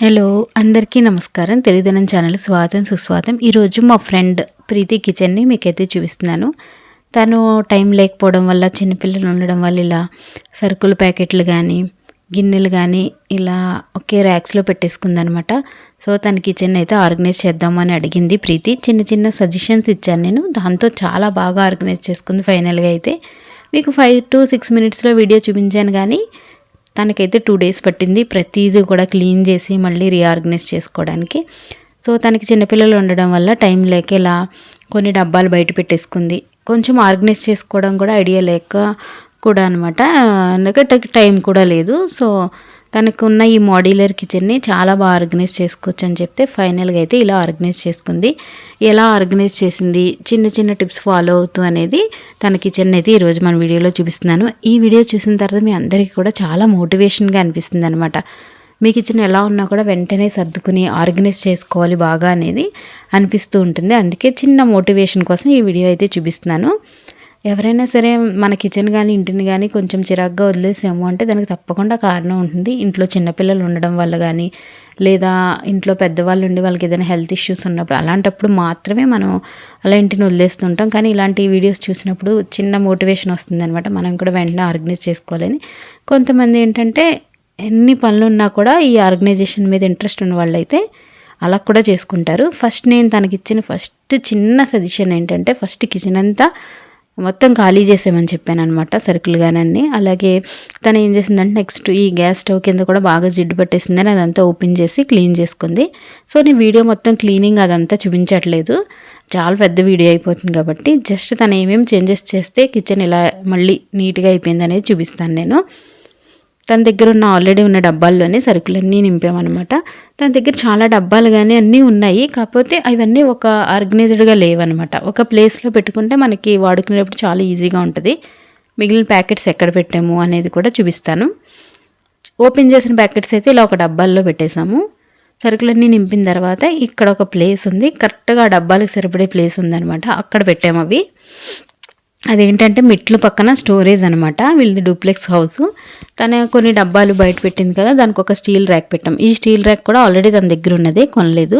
Hello అందరికీ నమస్కారం. తెలిదనం ఛానల్కి స్వాగతం సుస్వాగతం. ఈరోజు మా ఫ్రెండ్ ప్రీతి కిచెన్ని మీకైతే చూపిస్తున్నాను. తను టైం లేకపోవడం వల్ల చిన్నపిల్లలు ఉండడం వల్ల ఇలా సరుకుల ప్యాకెట్లు కానీ గిన్నెలు కానీ ఇలా ఒకే ర్యాక్స్లో పెట్టేసుకుందనమాట. సో తన కిచెన్ అయితే ఆర్గనైజ్ చేద్దామని అడిగింది ప్రీతి. చిన్న చిన్న సజెషన్స్ ఇచ్చాను నేను. దాంతో చాలా బాగా ఆర్గనైజ్ చేసుకుంది. ఫైనల్గా అయితే మీకు 5 to 6 మినిట్స్లో వీడియో చూపించాను కానీ తనకైతే 2 days పట్టింది ప్రతిదీ కూడా క్లీన్ చేసి మళ్ళీ రీఆర్గనైజ్ చేసుకోవడానికి. సో తనకి చిన్నపిల్లలు ఉండడం వల్ల టైం లేక ఇలా కొన్ని డబ్బాలు బయట పెట్టేసుకుంది. కొంచెం ఆర్గనైజ్ చేసుకోవడం కూడా ఐడియా లేక కూడా అనమాట. ఎందుకంటే టైం కూడా లేదు. సో తనకున్న ఈ మోడ్యులర్ కిచెన్ని చాలా బాగా ఆర్గనైజ్ చేసుకోవచ్చు అని చెప్తే ఫైనల్గా అయితే ఇలా ఆర్గనైజ్ చేసుకుంది. ఎలా ఆర్గనైజ్ చేసింది, చిన్న చిన్న టిప్స్ ఫాలో అవుతూ అనేది తన కిచెన్ అయితే ఈరోజు మన వీడియోలో చూపిస్తున్నాను. ఈ వీడియో చూసిన తర్వాత మీ అందరికీ కూడా చాలా మోటివేషన్గా అనిపిస్తుంది అనమాట. మీ కిచెన్ ఎలా ఉన్నా కూడా వెంటనే సర్దుకుని ఆర్గనైజ్ చేసుకోవాలి బాగా అనేది అనిపిస్తూ ఉంటుంది. అందుకే చిన్న మోటివేషన్ కోసం ఈ వీడియో అయితే చూపిస్తున్నాను. ఎవరైనా సరే మన కిచెన్ కానీ ఇంటిని కానీ కొంచెం చిరాగ్గా వదిలేసాము అంటే దానికి తప్పకుండా కారణం ఉంటుంది. ఇంట్లో చిన్నపిల్లలు ఉండడం వల్ల కానీ లేదా ఇంట్లో పెద్దవాళ్ళు ఉండి వాళ్ళకి ఏదైనా హెల్త్ ఇష్యూస్ ఉన్నప్పుడు అలాంటప్పుడు మాత్రమే మనం అలా ఇంటిని వదిలేస్తుంటాం. కానీ ఇలాంటి వీడియోస్ చూసినప్పుడు చిన్న మోటివేషన్ వస్తుంది అనమాట. మనం కూడా వెంటనే ఆర్గనైజ్ చేసుకోవాలని. కొంతమంది ఏంటంటే ఎన్ని పనులు ఉన్నా కూడా ఈ ఆర్గనైజేషన్ మీద ఇంట్రెస్ట్ ఉన్న వాళ్ళైతే అలా కూడా చేసుకుంటారు. నేను తనకిచ్చిన చిన్న సజెషన్ ఏంటంటే కిచెన్ అంతా మొత్తం ఖాళీ చేసామని చెప్పాను అనమాట. సరుకులు కానీ అన్నీ. అలాగే తను ఏం చేసిందంటే నెక్స్ట్ ఈ గ్యాస్ స్టవ్ కింద కూడా బాగా జిడ్డు పట్టేసిందని అదంతా ఓపెన్ చేసి క్లీన్ చేసుకుంది. సో నేను వీడియో మొత్తం క్లీనింగ్ అదంతా చూపించట్లేదు, చాలా పెద్ద వీడియో అయిపోతుంది కాబట్టి జస్ట్ తను ఏమేమి చేంజెస్ చేస్తే కిచెన్ ఇలా మళ్ళీ నీట్గా అయిపోయింది అనేది చూపిస్తాను నేను. తన దగ్గర ఉన్న ఆల్రెడీ ఉన్న డబ్బాల్లోనే సరుకులన్నీ నింపామన్నమాట. తన దగ్గర చాలా డబ్బాలు కానీ అన్నీ ఉన్నాయి. కాకపోతే అవన్నీ ఒక ఆర్గనైజ్డ్గా లేవన్నమాట. ఒక ప్లేస్లో పెట్టుకుంటే మనకి వాడుకునేటప్పుడు చాలా ఈజీగా ఉంటుంది. మిగిలిన ప్యాకెట్స్ ఎక్కడ పెట్టాము అనేది కూడా చూపిస్తాను. ఓపెన్ చేసిన ప్యాకెట్స్ అయితే ఇలా ఒక డబ్బాల్లో పెట్టేశాము. సరుకులన్నీ నింపిన తర్వాత ఇక్కడ ఒక ప్లేస్ ఉంది, కరెక్ట్గా ఆ డబ్బాలకు సరిపడే ప్లేస్ ఉందన్నమాట. అక్కడ పెట్టాము అవి. అదేంటంటే మెట్లు పక్కన స్టోరేజ్ అనమాట. వీళ్ళది డూప్లెక్స్ హౌస్. తన కొన్ని డబ్బాలు బయట పెట్టింది కదా, దానికి ఒక స్టీల్ ర్యాక్ పెట్టాం. ఈ స్టీల్ ర్యాక్ కూడా ఆల్రెడీ తన దగ్గర ఉన్నదే, కొనలేదు.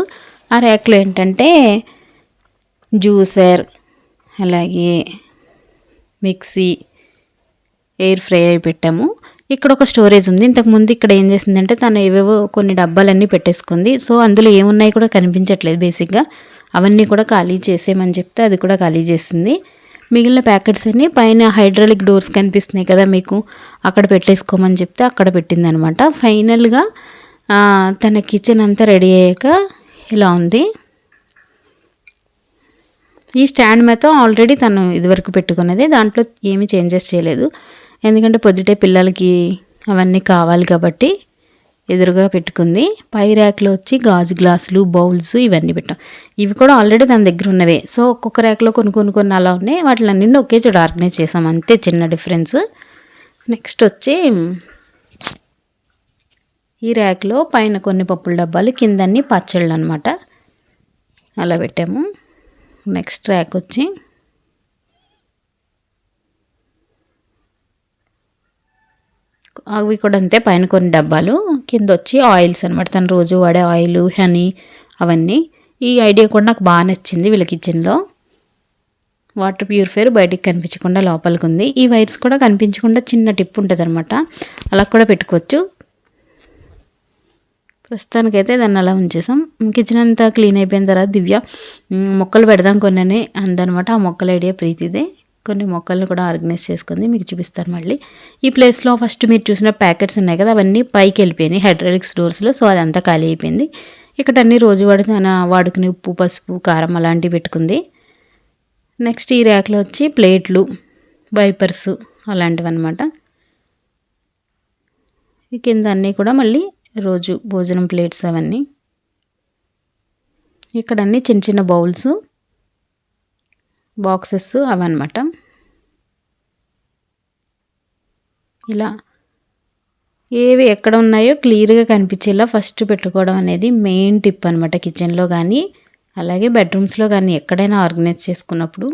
ఆ ర్యాక్లో ఏంటంటే జ్యూసర్, అలాగే మిక్సీ, ఎయిర్ ఫ్రైయర్ పెట్టాము. ఇక్కడ ఒక స్టోరేజ్ ఉంది. ఇంతకుముందు ఇక్కడ ఏం చేసిందంటే తను ఏవేవో కొన్ని డబ్బాలన్నీ పెట్టేసుకుంది. సో అందులో ఏమున్నాయి కూడా కనిపించట్లేదు బేసిక్గా. అవన్నీ కూడా ఖాళీ చేసేయమని చెప్తే అది కూడా ఖాళీ చేసింది. మిగిలిన ప్యాకెట్స్ అన్నీ పైన హైడ్రాలిక్ డోర్స్ కనిపిస్తున్నాయి కదా మీకు, అక్కడ పెట్టేసుకోమని చెప్తే అక్కడ పెట్టిందనమాట. ఫైనల్గా తన కిచెన్ అంతా రెడీ అయ్యాక ఇలా ఉంది. ఈ స్టాండ్ మాత్రం ఆల్రెడీ తను ఇదివరకు పెట్టుకున్నది, దాంట్లో ఏమీ చేంజెస్ చేయలేదు. ఎందుకంటే పొద్దుటే పిల్లలకి అవన్నీ కావాలి కాబట్టి ఎదురుగా పెట్టుకుంది. పై ర్యాక్లో వచ్చి గాజు గ్లాసులు, బౌల్స్ ఇవన్నీ పెట్టాం. ఇవి కూడా ఆల్రెడీ తన దగ్గర ఉన్నవే. సో ఒక్కొక్క ర్యాక్లో కొన్ని అలా ఉన్నాయి. వాటిలన్నీ ఒకే చోట ఆర్గనైజ్ చేసాం, అంతే చిన్న డిఫరెన్స్. నెక్స్ట్ వచ్చి ఈ ర్యాక్లో పైన కొన్ని పప్పుల డబ్బాలు, కిందన్నీ పచ్చళ్ళు అనమాట, అలా పెట్టాము. నెక్స్ట్ ర్యాక్ వచ్చి అవి కూడా అంతే, పైన కొన్ని డబ్బాలు, కింద వచ్చి ఆయిల్స్ అనమాట. తను రోజు వాడే ఆయిల్, హనీ అవన్నీ. ఈ ఐడియా కూడా నాకు బాగా నచ్చింది. వీళ్ళ కిచెన్లో వాటర్ ప్యూరిఫైయర్ బయటికి కనిపించకుండా లోపలికి ఉంది. ఈ వైర్స్ కూడా కనిపించకుండా చిన్న టిప్ ఉంటుంది అనమాట, అలా కూడా పెట్టుకోవచ్చు. ప్రస్తుతానికైతే దాన్ని అలా ఉంచేసాం. కిచెన్ అంతా క్లీన్ అయిపోయిన తర్వాత దివ్య మొక్కలు పెడదాం కొన్ని అందనమాట. ఆ మొక్కల ఐడియా ప్రీతిదే. కొన్ని మొక్కలను కూడా ఆర్గనైజ్ చేసుకుంది, మీకు చూపిస్తాను మళ్ళీ. ఈ ప్లేస్లో ఫస్ట్ మీరు చూసిన ప్యాకెట్స్ ఉన్నాయి కదా, అవన్నీ పైకి వెళ్ళిపోయినాయి హైడ్రాలిక్స్ డోర్స్లో. సో అదంతా ఖాళీ అయిపోయింది. ఇక్కడ అన్ని రోజు వాడుకునే ఉప్పు, పసుపు, కారం అలాంటివి పెట్టుకుంది. నెక్స్ట్ ఈ ర్యాక్లో వచ్చి ప్లేట్లు, వైపర్స్ అలాంటివి అనమాట. ఈ కింద అన్నీ కూడా మళ్ళీ రోజు భోజనం ప్లేట్స్ అవన్నీ. ఇక్కడ అన్నీ చిన్న చిన్న బౌల్స్, బాక్సెస్ అవన్నమాట. ఇలా ఏవి ఎక్కడ ఉన్నాయో క్లియర్గా కనిపించేలా ఫస్ట్ పెట్టుకోవడం అనేది మెయిన్ టిప్ అనమాట. కిచెన్లో కానీ అలాగే బెడ్రూమ్స్లో కానీ ఎక్కడైనా ఆర్గనైజ్ చేసుకున్నప్పుడు.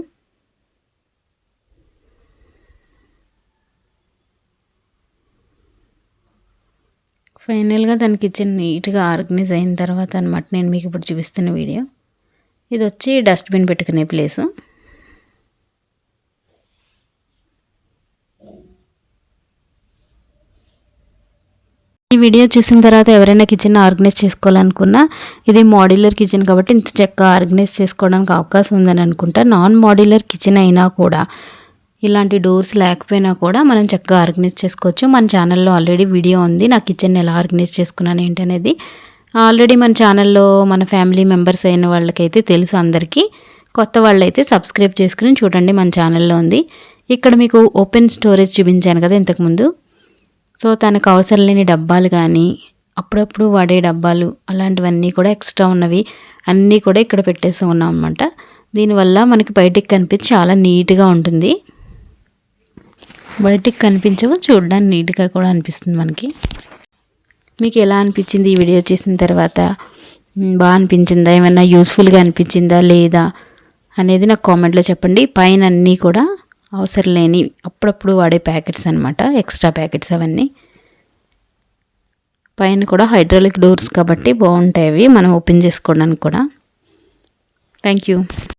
ఫైనల్గా తన కిచెన్ నీట్గా ఆర్గనైజ్ అయిన తర్వాత అనమాట నేను మీకు ఇప్పుడు చూపిస్తున్న వీడియో. ఇది వచ్చి డస్ట్బిన్ పెట్టుకునే ప్లేసు. ఈ వీడియో చూసిన తర్వాత ఎవరైనా కిచెన్ ఆర్గనైజ్ చేసుకోవాలనుకున్నా ఇది మోడ్యులర్ కిచెన్ కాబట్టి ఇంత చక్కగా ఆర్గనైజ్ చేసుకోవడానికి అవకాశం ఉందని అనుకుంటా. నాన్ మోడ్యులర్ కిచెన్ అయినా కూడా ఇలాంటి డోర్స్ లేకపోయినా కూడా మనం చక్కగా ఆర్గనైజ్ చేసుకోవచ్చు. మన ఛానల్లో ఆల్రెడీ వీడియో ఉంది, నా కిచెన్ ఎలా ఆర్గనైజ్ చేసుకున్నాను ఏంటనేది. ఆల్రెడీ మన ఛానల్లో మన ఫ్యామిలీ మెంబర్స్ అయిన వాళ్ళకైతే తెలుసు అందరికీ. కొత్త వాళ్ళైతే సబ్స్క్రైబ్ చేసుకుని చూడండి, మన ఛానల్లో ఉంది. ఇక్కడ మీకు ఓపెన్ స్టోరేజ్ చూపించాను కదా ఇంతకుముందు. సో తనకు అవసరం లేని డబ్బాలు కానీ అప్పుడప్పుడు వాడే డబ్బాలు అలాంటివన్నీ కూడా ఎక్స్ట్రా ఉన్నవి అన్నీ కూడా ఇక్కడ పెట్టేసి ఉన్నాం అన్నమాట. దీనివల్ల మనకి బయటికి కనిపించి చాలా నీట్గా ఉంటుంది. బయటికి కనిపించవు, చూడడానికి నీట్గా కూడా అనిపిస్తుంది మనకి. మీకు ఎలా అనిపించింది ఈ వీడియో చేసిన తర్వాత? బాగా అనిపించిందా, ఏమైనా యూస్ఫుల్గా అనిపించిందా లేదా అనేది నాకు కామెంట్లో చెప్పండి. పైన అన్నీ కూడా అవసరం లేని అప్పుడప్పుడు వాడే ప్యాకెట్స్ అనమాట, ఎక్స్ట్రా ప్యాకెట్స్ అవన్నీ. పైన కూడా హైడ్రాలిక్ డోర్స్ కాబట్టి బాగుంటాయి అవి మనం ఓపెన్ చేసుకోవడానికి కూడా. Thank you.